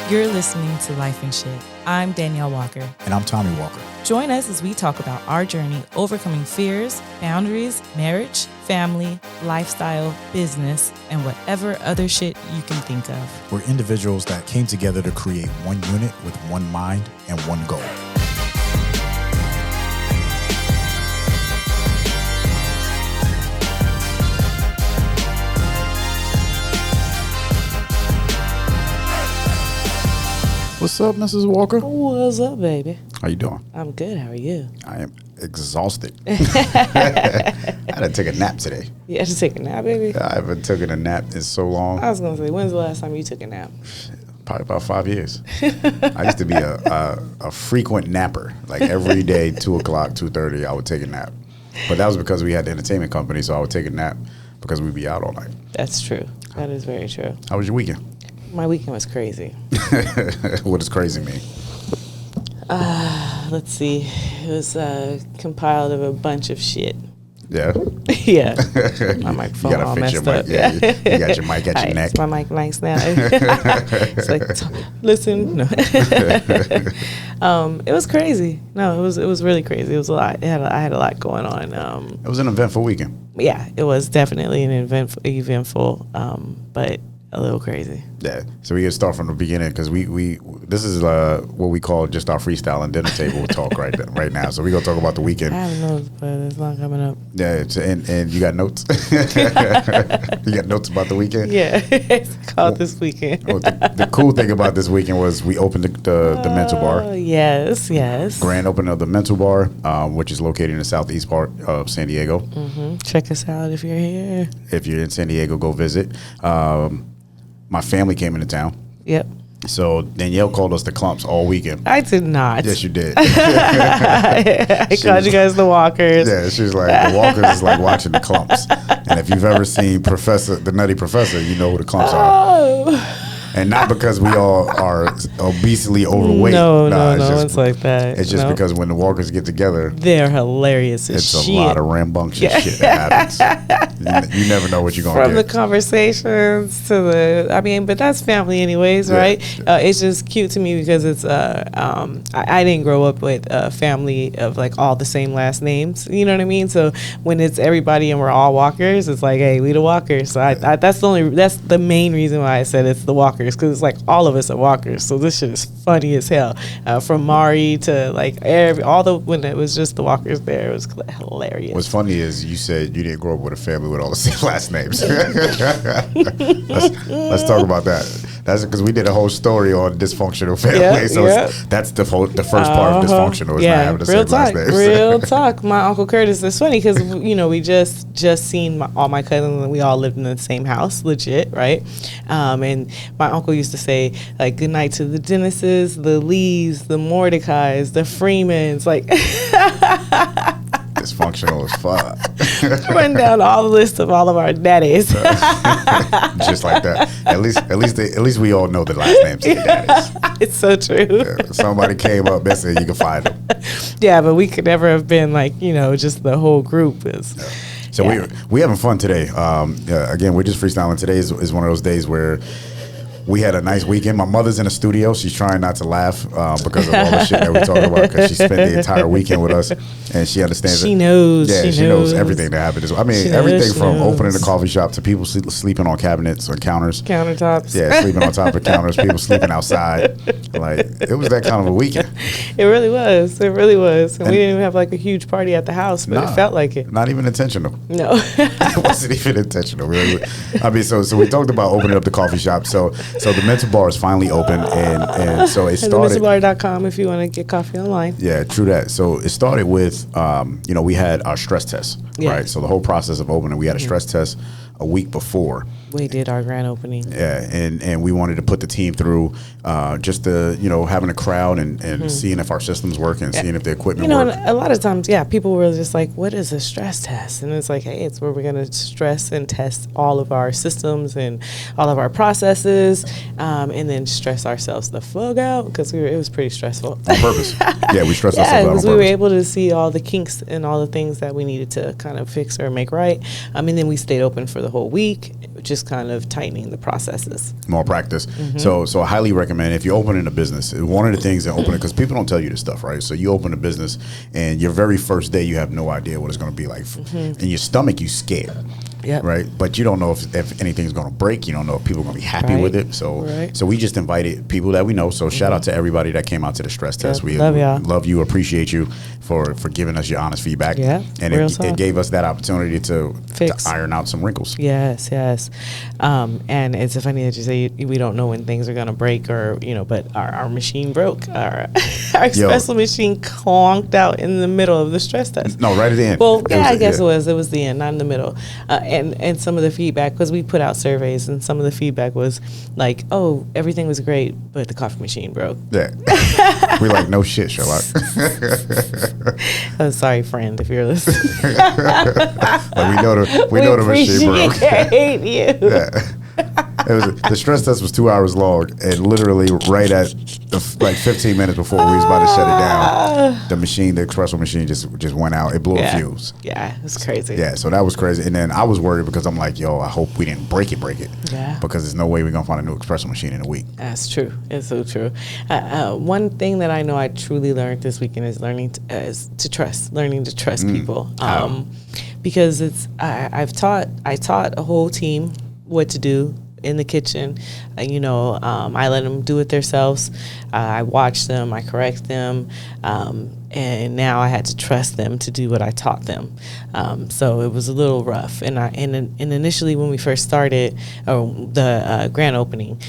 You're listening to Lyfe and Shyt. I'm Daneyel Walker. And I'm Tommy Walker. Join us as we talk about our journey overcoming fears, boundaries, marriage, family, lifestyle, business, and whatever other shit you can think of. We're individuals that came together to create one unit with one mind and one goal. What's up, Mrs. Walker? What's up, baby? How you doing? I'm good. How are you? I am exhausted. I had to take a nap today. You had to take a nap, baby? I haven't taken a nap in so long. I was going to say, when's the last time you took a nap? Probably about 5 years. I used to be a frequent napper. Like every day, 2 o'clock, 2:30, I would take a nap. But that was because we had the entertainment company, so I would take a nap because we'd be out all night. That's true. That is very true. How was your weekend? My weekend was crazy. What does crazy mean? Let's see. It was compiled of a bunch of shit. Yeah? Yeah. My microphone You gotta all fix your messed up. mic. Yeah, you got your mic at your neck. Is my mic nice now? It's like, listen. No. It was crazy. No, it was really crazy. It was a lot. I had a lot going on. It was an eventful weekend. Yeah, it was definitely an eventful, but a little crazy. Yeah. So we can start from the beginning because we this is what we call just our freestyle and dinner table talk right now. So we're gonna talk about the weekend. I have notes, but it's not coming up. Yeah, and you got notes? You got notes about the weekend? Yeah, it's called this weekend. The cool thing about this weekend was we opened the mental bar. Yes. Grand opening of the mental bar, which is located in the southeast part of San Diego. Mm-hmm. Check us out if you're here. If you're in San Diego, go visit. My family came into town. Yep. So Danielle called us the Clumps all weekend. I did not. Yes, you did. I called you guys the Walkers. Yeah, she was like, the Walkers is like watching the Clumps. And if you've ever seen the Nutty Professor, you know who the Clumps are. And not because we all are obesely overweight. No, it's like that. It's just because when the Walkers get together, they're hilarious as shit. It's a lot of rambunctious shit that happens. You never know what you're going to get. From the conversations to but that's family anyways, right? It's just cute to me because it's, I didn't grow up with a family of like all the same last names. You know what I mean? So when it's everybody and we're all Walkers, it's like, hey, we the Walkers. So that's the main reason why I said it's the Walkers. Because it's like all of us are Walkers, so this shit is funny as hell. From Mari to like when it was just the Walkers there, it was hilarious. What's funny is you said you didn't grow up with a family with all the same last names. let's talk about that. That's because we did a whole story on dysfunctional family. That's the first part of dysfunctional is not having the same last names. Real talk. My Uncle Curtis is funny because we just seen all my cousins and we all lived in the same house, legit, right? And my uncle used to say like good night to the Dennises, the Lees, the Mordecais, the Freemans, like dysfunctional as fuck. Run down all the list of all of our daddies. Just like that. At least we all know the last names of the daddies. It's so true. Yeah, somebody came up and said you can find them. Yeah, but we could never have been like just the whole group is. Yeah. So we having fun today. Again, we're just freestyling. Today is one of those days where we had a nice weekend. My mother's in the studio. She's trying not to laugh because of all the shit that we talk about because she spent the entire weekend with us and she understands it. She knows. Yeah, she knows everything that happened. I mean, everything from opening the coffee shop to people sleeping on cabinets or counters. Countertops. Yeah, sleeping on top of counters, people sleeping outside. Like, it was that kind of a weekend. It really was. And we didn't even have like a huge party at the house, but it felt like it. Not even intentional. No. It wasn't even intentional. So we talked about opening up the coffee shop. So the mental bar is finally open, and so it started. mentalbar.com if you want to get coffee online. Yeah, true that. So it started with, we had our stress test, right? So the whole process of opening, we had a stress test a week before. We did our grand opening. Yeah, and we wanted to put the team through just the, having a crowd and seeing if our systems work and seeing if the equipment works. A lot of times, people were just like, what is a stress test? And it's like, hey, it's where we're going to stress and test all of our systems and all of our processes and then stress ourselves the fuck out because it was pretty stressful. On purpose. Yeah, we stressed ourselves out on purpose. Because we were able to see all the kinks and all the things that we needed to kind of fix or make right. And then we stayed open for the whole week, just kind of tightening the processes. More practice. So I highly recommend if you're opening a business, one of the things that open it, because people don't tell you this stuff, right? So you open a business and your very first day, you have no idea what it's going to be like. In your stomach, you scared. Yep. Right, but you don't know if anything's going to break. You don't know if people are going to be happy with it. So we just invited people that we know. So shout out to everybody that came out to the stress test. We love y'all. Love you, appreciate you for giving us your honest feedback. Yeah, and it gave us that opportunity to iron out some wrinkles. Yes. And it's funny that you say we don't know when things are going to break, or but our machine broke. Our espresso machine conked out in the middle of the stress test. No, right at the end. Well, I guess it was the end, not in the middle. And some of the feedback, because we put out surveys, and some of the feedback was like, oh, everything was great, but the coffee machine broke. Yeah. We're like, no shit, Sherlock. Oh, sorry, friend, if you're listening. Like, we know the machine broke. Appreciate you. Yeah. The stress test was 2 hours long, and literally right at 15 minutes before we was about to shut it down, the espresso machine just went out. It blew a fuse. Yeah, it was crazy. Yeah, so that was crazy. And then I was worried because I'm like, yo, I hope we didn't break it. Yeah. Because there's no way we're gonna find a new espresso machine in a week. That's true. It's so true. One thing that I know I truly learned this weekend is learning to trust people. Because I taught a whole team what to do in the kitchen. I let them do it themselves. I watch them, I correct them, and now I had to trust them to do what I taught them. So it was a little rough. And initially when we first started, the grand opening,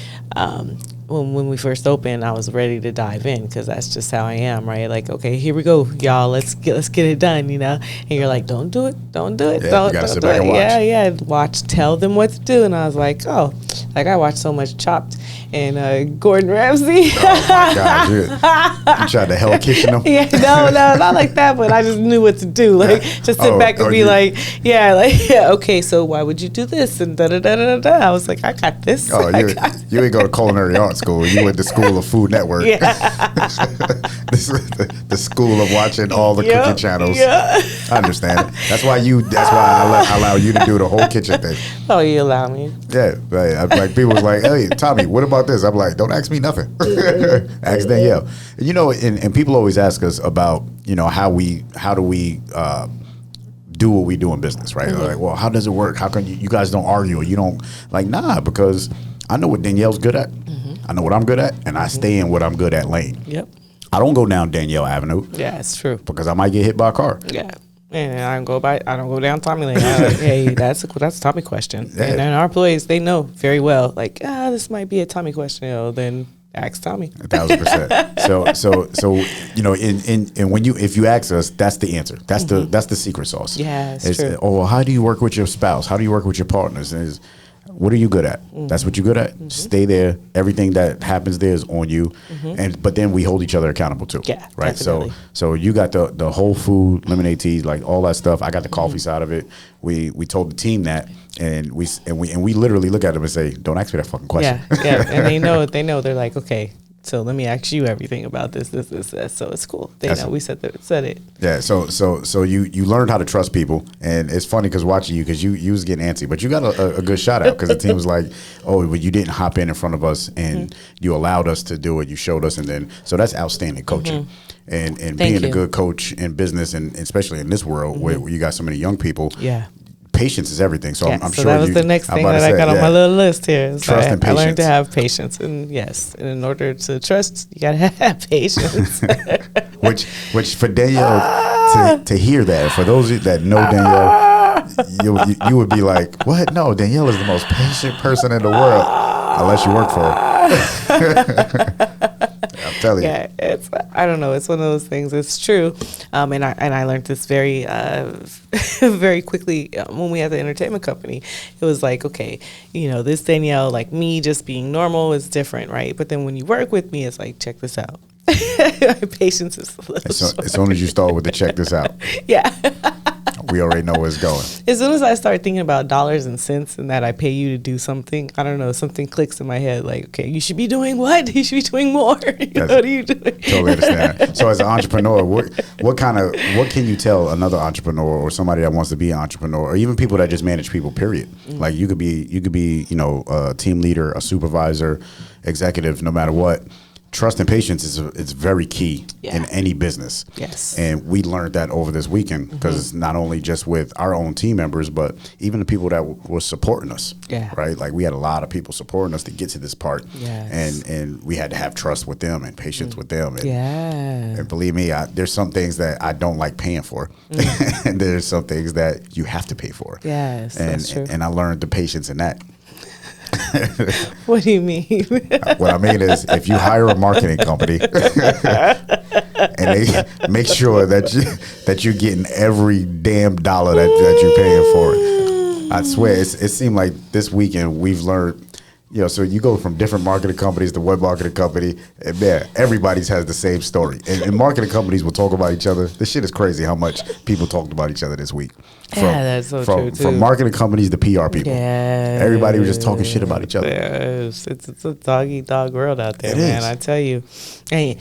when we first opened, I was ready to dive in, because that's just how I am, right? Like, okay, here we go, y'all. Let's get it done, And you're like, don't do it. Yeah, don't you gotta sit back and watch. Watch. Tell them what to do. And I was like, oh, like I watched so much Chopped and Gordon Ramsay. Oh my God, you tried to hell kitchen them? Yeah, no, not like that, but I just knew what to do. Like, just sit back and be okay, so why would you do this? And da-da-da-da-da. I was like, I got this. Oh, you ain't go to culinary arts school. You went to School of Food Network. Yeah. This is the school of watching all the cooking channels. Yeah. I understand it. That's why I allow you to do the whole kitchen thing. Oh, you allow me? Yeah. Like people was like, hey, Tommy, what about this? I'm like, don't ask me nothing. Ask Daneyel. And people always ask us about, how do we do what we do in business, right? Like, well, how does it work? How can you guys don't argue, or you don't because I know what Daneyel's good at. I know what I'm good at, and I stay in what I'm good at lane. Yep. I don't go down Daneyel Avenue. Yeah, it's true. Because I might get hit by a car. Yeah. And I don't go down Tommy Lane. I'm like, hey, that's a Tommy question. Yeah. And our employees, they know very well, like, this might be a Tommy question. Then ask Tommy. 1,000%. So and if you ask us, that's the answer. That's the secret sauce. Yeah, it's true. Oh, well, how do you work with your spouse? How do you work with your partners? And what are you good at? That's what you're good at. Stay there. Everything that happens there is on you. But then we hold each other accountable too. Yeah, right. Definitely. So you got the whole food, lemonade teas, like all that stuff. I got the coffee side of it. We told the team that, and we literally look at them and say, don't ask me that fucking question. Yeah. And they know. They're like, okay, so let me ask you everything about this. So it's cool. They know we said it. Yeah. So you learned how to trust people, and it's funny because watching you, because you was getting antsy, but you got a good shout out, because the team was like, oh, but you didn't hop in front of us, and you allowed us to do it. You showed us, and then so that's outstanding coaching. And being a good coach in business, and especially in this world where you got so many young people. Yeah. Patience is everything. So I'm sure that was the next thing that I got on my little list here. Trust and patience. I learned to have patience, and in order to trust, you gotta have patience. which for Daneyel to hear that, for those that know Daneyel, you would be like, what? No, Daneyel is the most patient person in the world, unless you work for her. I'm telling you. Yeah, I don't know. It's one of those things. It's true, and I learned this very very quickly when we had the entertainment company. It was like, okay, this Daneyel, like me, just being normal is different, right? But then when you work with me, it's like, check this out. Patience is a little short. As soon as you start with the check this out. Yeah. we already know where it's going. As soon as I start thinking about dollars and cents and that I pay you to do something, I don't know, something clicks in my head. Like, okay, you should be doing what? You should be doing more. What are you doing? Totally understand. So as an entrepreneur, what can you tell another entrepreneur or somebody that wants to be an entrepreneur, or even people that just manage people, period? Like you could be, a team leader, a supervisor, executive, no matter what. Trust and patience is very key in any business. Yes. And we learned that over this weekend because it's not only just with our own team members, but even the people that were supporting us. Yeah. Right. Like we had a lot of people supporting us to get to this part. Yes. And we had to have trust with them and patience with them. And, yeah. and believe me, there's some things that I don't like paying for. And there's some things that you have to pay for. Yes. That's true. And I learned the patience in that. What do you mean? What I mean is, if you hire a marketing company and they make sure that you're getting every damn dollar that you're paying for it, I swear it seemed like this weekend we've learned. So you go from different marketing companies to one marketing company, and man, everybody's has the same story. And marketing companies will talk about each other. This shit is crazy how much people talked about each other this week. That's so true too. From marketing companies to PR people. Yes. Everybody was just talking shit about each other. Yes. It's a dog eat dog world out there, man. I tell you. And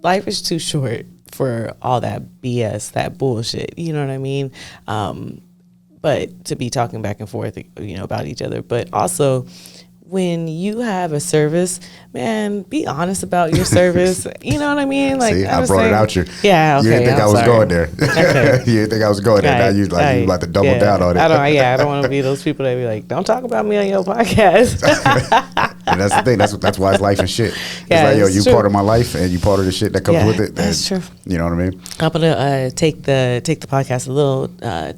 life is too short for all that BS, that bullshit. You know what I mean? But to be talking back and forth, about each other. But also, when you have a service, man, be honest about your service. You know what I mean? Like, see, I brought it out you. Yeah, okay. You didn't think I was going there. Okay. You didn't think I was going there. Now you about to double down on it. I don't want to be those people that be like, don't talk about me on your podcast. And that's the thing. That's why it's life and shit. It's like, you true. Part of my life and you part of the shit that comes with it. That's true. You know what I mean? I'm gonna take the podcast a little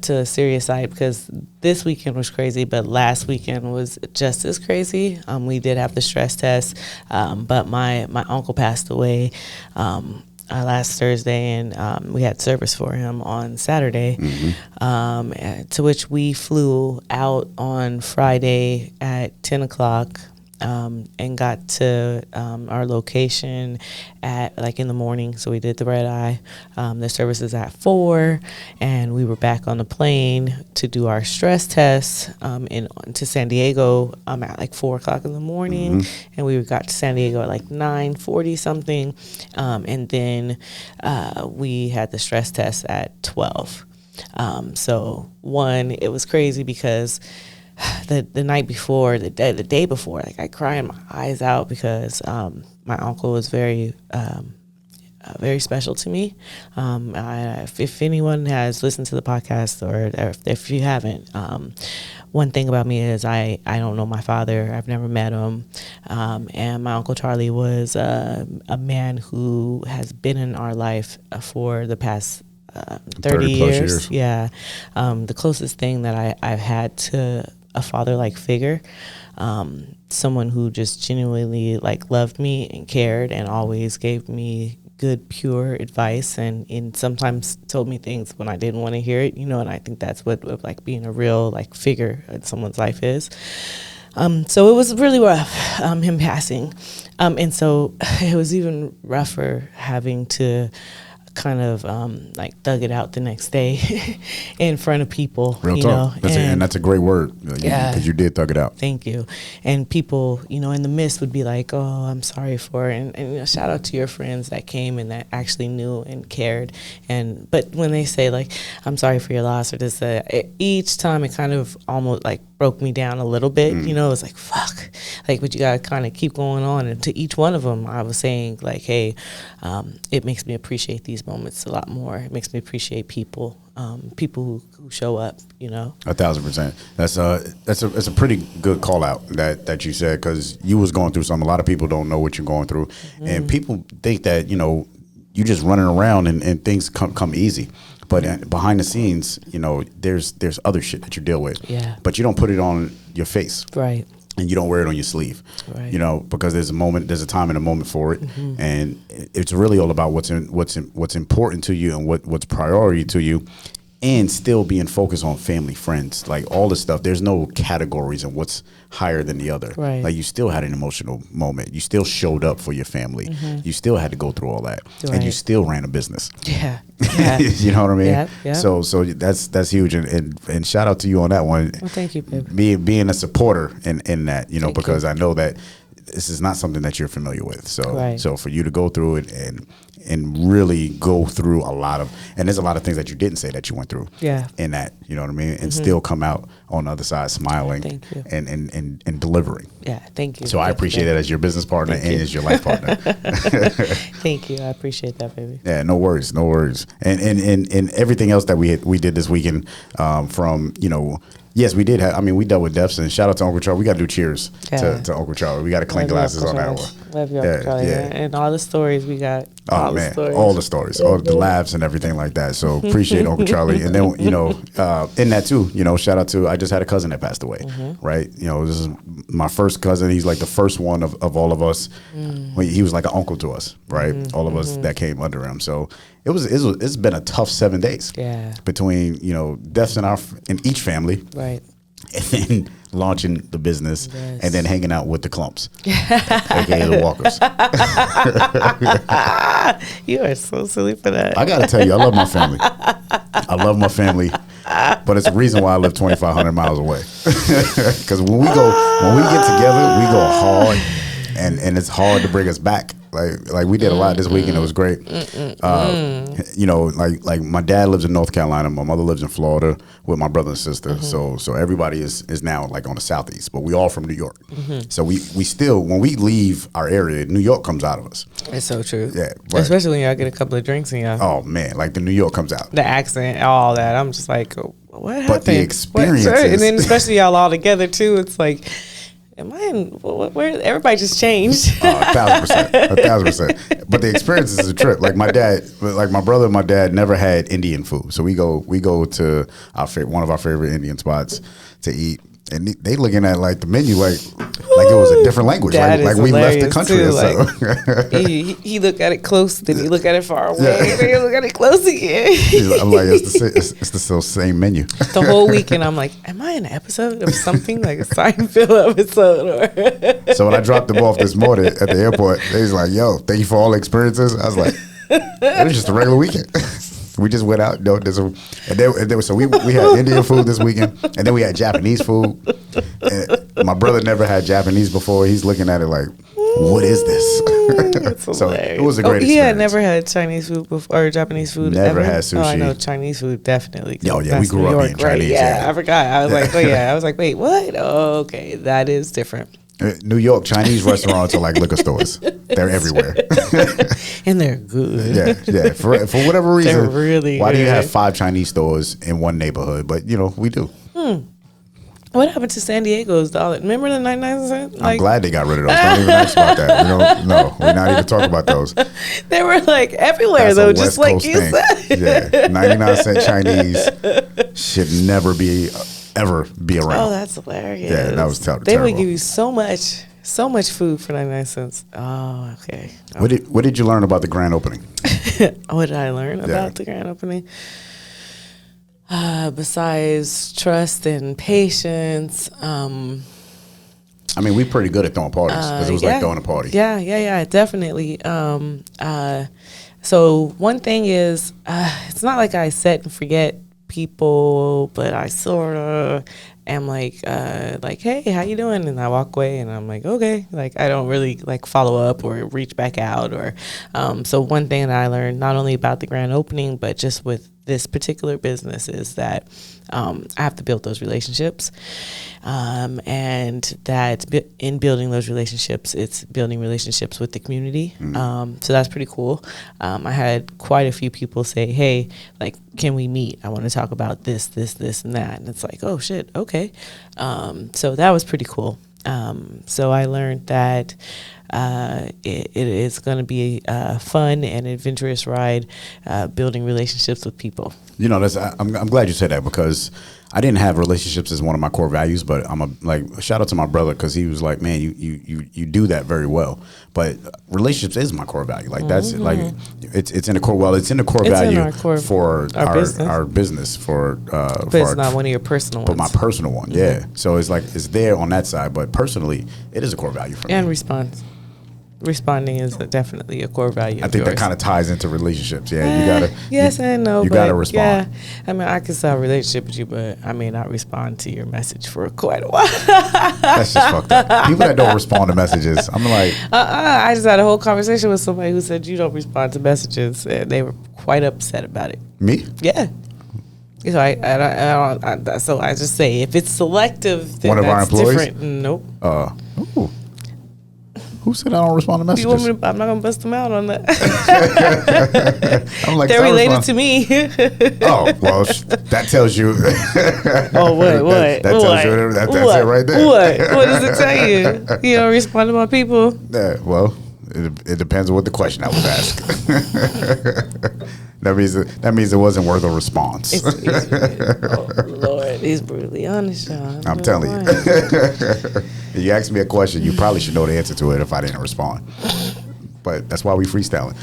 to a serious side because this weekend was crazy, but last weekend was just as crazy. We did have the stress test, but my uncle passed away last Thursday, and we had service for him on Saturday, to which we flew out on Friday at 10 o'clock. And got to our location at in the morning. So we did the red eye. The service is at 4, and we were back on the plane to do our stress test to San Diego at 4 o'clock in the morning, and we got to San Diego at 9:40 something, and then we had the stress test at 12. So it was crazy because the night before, the day before, I crying my eyes out because my uncle was very special to me. If anyone has listened to the podcast or if you haven't, one thing about me is I don't know my father. I've never met him. And my Uncle Charlie was a man who has been in our life for the past 30 years. Yeah. The closest thing that I've had to a father-like figure, someone who just genuinely loved me and cared and always gave me good, pure advice and sometimes told me things when I didn't want to hear it, and I think that's what being a real figure in someone's life is. So it was really rough, him passing. And so it was even rougher having to kind of thug it out the next day in front of people. Real talk. And that's a great word. Because you did thug it out. Thank you. And people, in the midst would be like, oh, I'm sorry for it. And shout out to your friends that came and that actually knew and cared. But when they say I'm sorry for your loss or this, each time it kind of almost broke me down a little bit. It was fuck. But you gotta kind of keep going on. And to each one of them, I was saying hey, it makes me appreciate these moments a lot more. It makes me appreciate people who show up, 1,000%. That's a pretty good call out that you said, because you was going through something. A lot of people don't know what you're going through, and people think that you just running around and things come easy. But behind the scenes, there's other shit that you deal with. Yeah. But you don't put it on your face. Right. And you don't wear it on your sleeve. Right. Because there's a time and a moment for it. And it's really all about what's important to you and what's priority to you and still being focused on family, friends, like all this stuff. There's no categories and what's higher than the other. Right. Like you still had an emotional moment. You still showed up for your family. You still had to go through all that, and you still ran a business. Yeah. You know what I mean? Yeah. So that's huge, and shout out to you on that one. Well, thank you, baby. Being a supporter in that, Thank because you. I know that this is not something that you're familiar with. So so for you to go through it and really go through a lot of, and there's a lot of things that you didn't say that you went through. Yeah. In that, you know what I mean, and still come out on the other side smiling. Thank you. And delivering. Yeah, thank you. So I appreciate it as your business partner and as your life partner. Thank you. I appreciate that, baby. Yeah, no worries. And everything else that we did this weekend, from, yes, we did have, we dealt with deaths, and shout out to Uncle Charlie. We got to do cheers to Uncle Charlie. We got to clink glasses on that one. Love you, Uncle Charlie. Yeah. And all the stories we got. All the stories, all the laughs and everything like that. So appreciate Uncle Charlie. And then, in that too, shout out to, I just had a cousin that passed away, right? This is my first cousin. He's like the first one of all of us. He was like an uncle to us, right? All of us that came under him. So it's been a tough 7 days. Yeah. Between, deaths in each family. Right. And then launching the business, and then hanging out with the clumps, aka the Walkers. You are so silly for that. I gotta tell you, I love my family. But it's the reason why I live 2,500 miles away. Because when we get together, we go hard, and it's hard to bring us back. Like we did a lot this weekend. It was great. Like my dad lives in North Carolina. My mother lives in Florida with my brother and sister. So everybody is now like on the southeast, but we all from New York. So we still, when we leave our area, New York comes out of us. It's so true. Yeah, right. Especially when y'all get a couple of drinks in y'all. Oh man, like the New York comes out. The accent, all that. I'm just like, what happened? But the experiences, and then especially y'all all together too. It's like, am I in? Where everybody just changed? 1,000%. But the experience is a trip. Like my brother and my dad never had Indian food, so we go to one of our favorite Indian spots to eat, and they looking at like the menu like it was a different language, like we left the country too, or so. he looked at it close, then he looked at it far away, then he looked at it close again. I'm like, it's the still same menu. The whole weekend, I'm like, am I in an episode of something like a Seinfeld episode? Or So when I dropped them off this morning at the airport, they was like, "Yo, thank you for all the experiences." I was like, "It was just a regular weekend." We just went out. So we had Indian food this weekend, and then we had Japanese food. And my brother never had Japanese before. He's looking at it like, what is this? So it was a great experience. He had never had Chinese food before, or Japanese food. Never ever? had sushi. Oh, I know Chinese food definitely. Oh yeah, we grew up eating Chinese. Yeah, I forgot. I was like, I was like, wait, what? Oh, okay, that is different. New York Chinese restaurants are like liquor stores. They're everywhere. And they're good. Yeah. For whatever reason, they're really why good. do you have 5 Chinese stores in one neighborhood? But we do. What happened to San Diego's dollar? Remember the 99 cents? I'm glad they got rid of those. Don't even ask about that. We're not even talking about those. They were like everywhere. That's though, just like Coast you thing. Said. Yeah, 99-cent Chinese should never ever be around. Oh, that's hilarious. Yeah, that was terrible. They would give you so much food for 99 cents. Oh, okay. What did you learn about the grand opening? What did I learn about the grand opening? Besides trust and patience. We pretty good at throwing parties because it was like throwing a party. Yeah, definitely. So one thing is, it's not like I set and forget people, but I sort of am like, hey, how you doing? And I walk away and I'm like, okay. Like I don't really like follow up or reach back out or, so one thing that I learned not only about the grand opening, but just with this particular business is that I have to build those relationships, and that in building those relationships, it's building relationships with the community. So that's pretty cool. I had quite a few people say, hey, like, can we meet? I want to talk about this, and that. And it's like, oh, shit, okay. So that was pretty cool. So I learned that it is going to be a fun and adventurous ride, building relationships with people. I'm glad you said that because I didn't have relationships as one of my core values, but shout out to my brother because he was like, man, you do that very well. But relationships is my core value. Like that's like it's in the core. Well, it's in the core value for our business for. But it's not one of your personal ones. But my personal one, yeah. So it's like it's there on that side, but personally, it is a core value for me. And responding is definitely a core value. I think that kind of ties into relationships. Yeah, you gotta. Yes and no. You gotta respond. Yeah, I mean, I can start a relationship with you, but I may not respond to your message for quite a while. That's just fucked up. People that don't respond to messages, I'm like, I just had a whole conversation with somebody who said you don't respond to messages, and they were quite upset about it. Me? Yeah. So so I just say if it's selective, then one of that's our employees? different. Nope. Ooh. Who said I don't respond to messages? I'm not gonna bust them out on that. I'm like, they're related to me. Oh well, that tells you. Oh what? That tells you that's it right there. What does it tell you? You don't respond to my people. Yeah, well, it depends on what the question I was asked. That means it wasn't worth a response. Oh Lord, he's brutally honest, y'all. I'm telling you. If you ask me a question, you probably should know the answer to it if I didn't respond. But that's why we freestyling.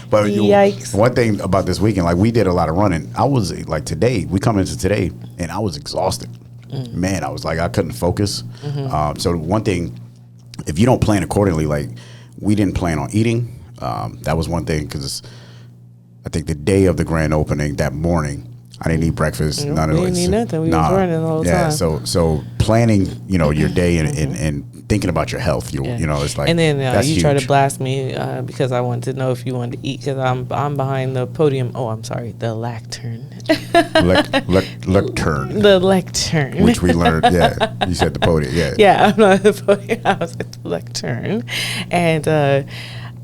But yikes. One thing about this weekend, like we did a lot of running. I was like today, we come into today, and I was exhausted. Man, I was like I couldn't focus. So one thing, if you don't plan accordingly, like we didn't plan on eating. That was one thing because I think the day of the grand opening that morning, I didn't eat breakfast. None of it. We didn't eat nothing. We was running the whole time. Yeah, so planning, your day and thinking about your health, you know, it's like. And then you huge. try to blast me because I wanted to know if you wanted to eat because I'm behind the podium. Oh, I'm sorry, the lectern. Lectern. The lectern. Which we learned. Yeah, you said the podium. Yeah. Yeah, I'm not at the podium. I was at the lectern, and.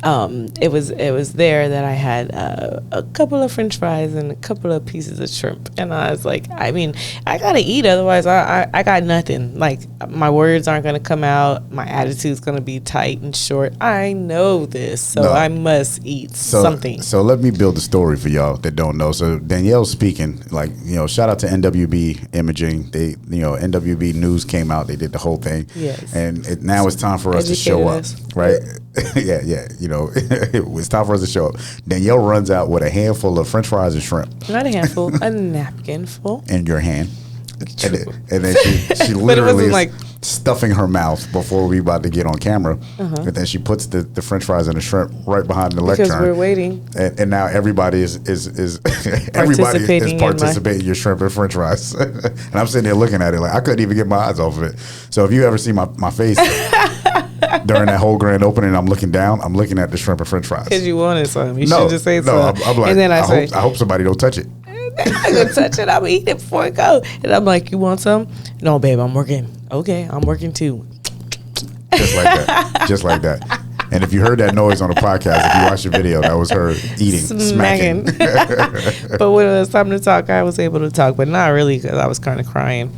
It was there that I had a couple of French fries and a couple of pieces of shrimp, and I was like, I mean, I gotta eat, otherwise I got nothing. Like my words aren't gonna come out, my attitude's gonna be tight and short. I know this, so I must eat something. So let me build a story for y'all that don't know. So Danielle's speaking, like shout out to NWB Imaging. They NWB News came out, they did the whole thing. Yes. And now it's time for us to show up, right? yeah. It's time for us to show up. Danielle runs out with a handful of French fries and shrimp. Not a handful, a napkin full. In your hand. And then she literally is stuffing her mouth before we about to get on camera. And then she puts the French fries and the shrimp right behind the lectern. Because we're waiting. And now everybody is participating in your shrimp and French fries. And I'm sitting there looking at it like I couldn't even get my eyes off of it. So if you ever see my face during that whole grand opening, I'm looking down. I'm looking at the shrimp and French fries. Because you wanted some. You should just say something. I'm like, and then I hope somebody don't touch it. I'm gonna touch it. I'm gonna eat it before it go. And I'm like, you want some? No, babe, I'm working. Okay, I'm working too. Just like that. Just like that. And if you heard that noise on the podcast, if you watched the video, that was her eating, smacking. But when it was time to talk, I was able to talk, but not really because I was kind of crying.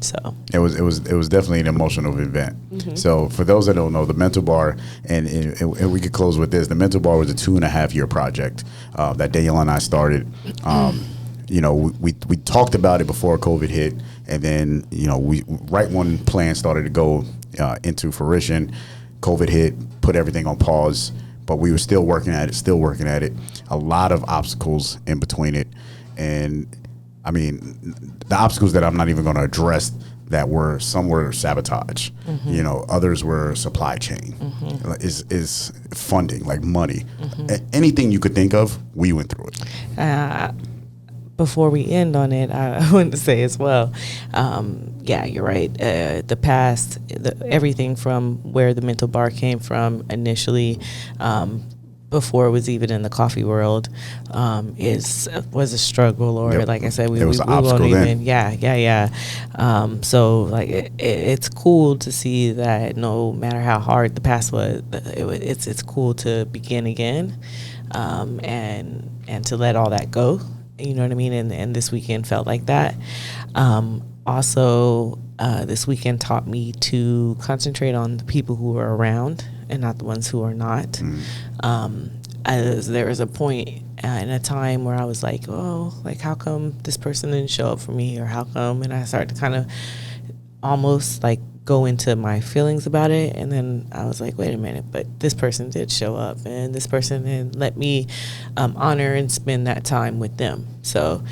So it was definitely an emotional event. So for those that don't know, the Mental Bar, and we could close with this. The Mental Bar was a 2.5-year project that Daniel and I started. We talked about it before COVID hit, and then we right when plans started to go into fruition, COVID hit, put everything on pause. But we were still working at it. A lot of obstacles in between it, and I mean, the obstacles that I'm not even going to address some were sabotage. Others were supply chain. Is funding, like money. Anything you could think of, we went through it. Before we end on it, I wanted to say as well, yeah, you're right. The past, everything from where the Mental Bar came from initially, before it was even in the coffee world, was a struggle, or like I said, we won't even. Yeah. So like it's cool to see that no matter how hard the past was, it's cool to begin again, and to let all that go. You know what I mean? And this weekend felt like that. Also, this weekend taught me to concentrate on the people who are around and not the ones who are not. there was a point in a time where I was like, oh, like how come this person didn't show up for me, or how come? And I started to kind of almost like go into my feelings about it, and then I was like, wait a minute, but this person did show up, and this person did let me honor and spend that time with them. So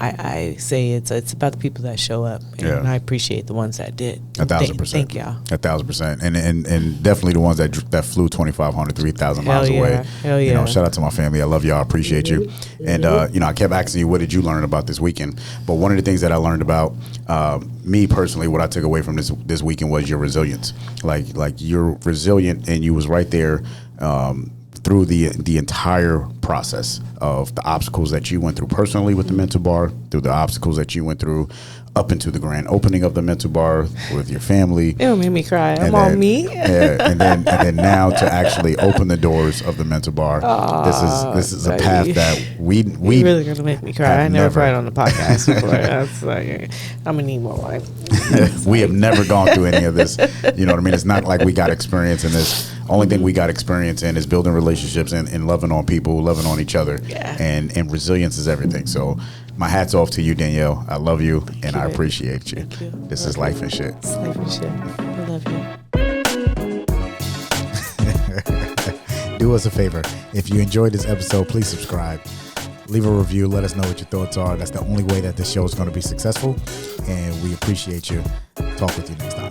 I say it's about the people that show up, and I appreciate the ones that did. 1,000%. Thank y'all. 1,000%. And definitely the ones that flew 2,500, 3,000 miles away. Hell yeah. You know, shout out to my family. I love y'all. I appreciate you. And, you know, I kept asking you, what did you learn about this weekend? But one of the things that I learned about me personally, what I took away from this weekend was your resilience. Like you're resilient, and you was right there through the entire process of the obstacles that you went through personally with the mental bar, through the obstacles that you went through up into the grand opening of the mental bar with your family. It made me cry. I'm on me. Yeah, and then now to actually open the doors of the mental bar. This is a path that we You're really gonna make me cry. I never cried on the podcast before. That's like, I'm gonna need more wine. We have never gone through any of this. You know what I mean? It's not like we got experience in this. Only thing we got experience in is building relationships and loving on people, loving on each other. Yeah. And resilience is everything. So my hat's off to you, Daneyel. I love you, and I appreciate you. Thank you. This is Lyfe and Shyt. It's Lyfe and Shyt. I love you. Do us a favor. If you enjoyed this episode, please subscribe. Leave a review. Let us know what your thoughts are. That's the only way that this show is going to be successful. And we appreciate you. Talk with you next time.